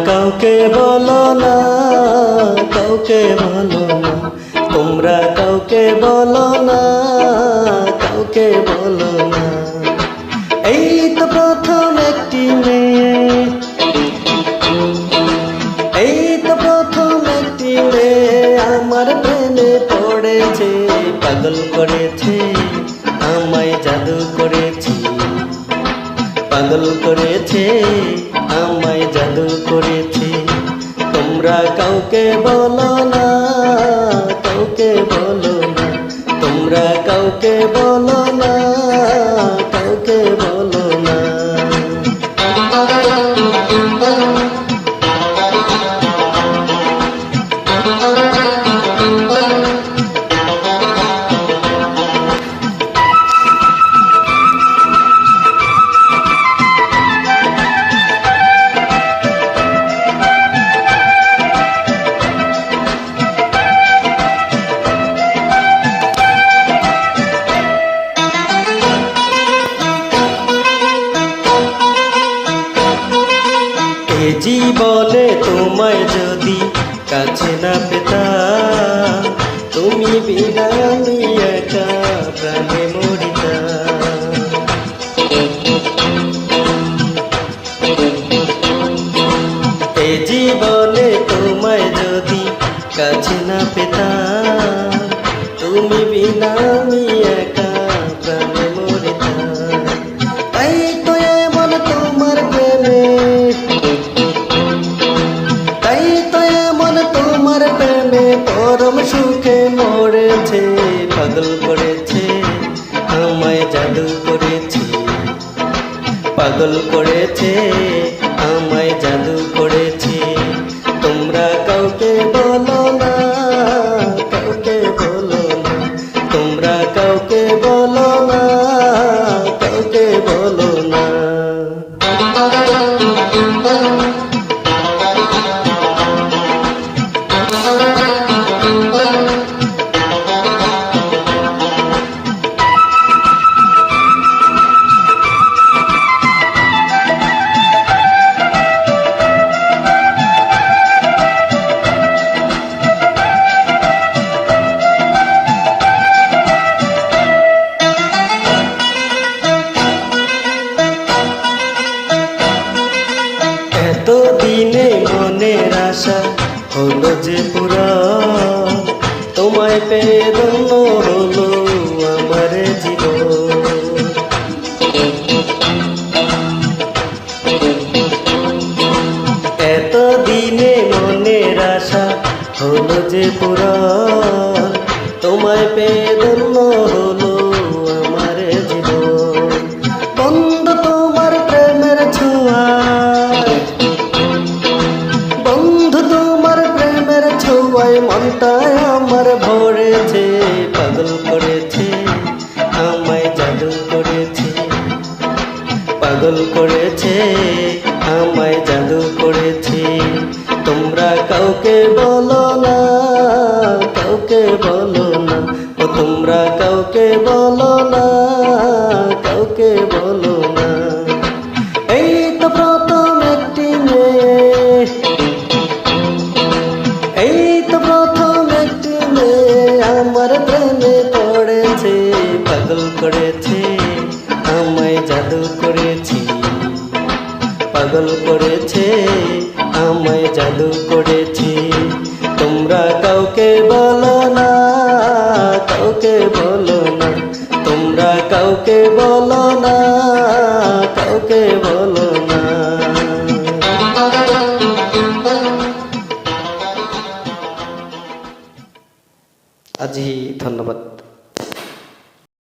কাউকে বলো না, কাউকে বলো না, তোমরা কাউকে বলো না, কাউকে বলো না। এই তো প্রথম একটি মেয়ে, এই তো প্রথম একটি মেয়ে আমার প্রেমে পড়েছে, পাগল করেছে, আমায় জাদু করেছে, পাগল করেছে, আমায় জাদু করেছে। তোমরা কাউকে বলো না, কাউকে বলো না, তোমরা কাউকে বলো না, কাউকে বলো না। জীবনে তোমায় যদি কাছে না পেতাম, তুমি বিনা আমি একা প্রাণে মরিতাম। এই জীবনে তোমায় যদি কাছে না পেতাম, তুমি বিনা আমি একা প্রাণে মরিতাম। তাই তো এমন তোমার প্রেমে, তাই তো এমন তোমার প্রেমে পরম সুখে মরেছে, পাগল করেছে, আমায় জাদু করেছে, পাগল করেছে, আমায় জাদু করেছে। তোমরা কাউকে বলো না, কাউকে বলো না, তোমরা কাউকে বলো না, কাউকে বলো না। এতদিনে মনের আশা হলো যে পুরা, তোমায় পেয়ে ধন্য হলো আমার জীবন। এতদিনে মনের আশা হলো যে পুরা, তোমায় পেয়ে ধন্য হলো আমার জীবন। বন্ধু তোমার প্রেমের ছোঁয়া, বন্ধু তোমার প্রেমের ছোঁয়ায় মনটায় আমার ভরেছে, পাগল করেছে, আমায় জাদু করেছে, পাগল করেছে, আমায় জাদু করেছে। তোমরা কাউকে বলো না, কাউকে বলো না, ও তোমরা কাউকে বলো না, কাউকে বলো না। এই তো প্রথম একটি মেয়ে, এই তো প্রথম একটি মেয়ে আমার প্রেমে পড়েছে, পাগল করেছে, আমায় জাদু করেছে, পাগল করেছে, আমায় জাদু করেছে। তোমরা কাউকে বলো না, কাউকে বলো না, তোমরা কাউকে বলো না, কাউকে বলো না। আজি ধন্যবাদ।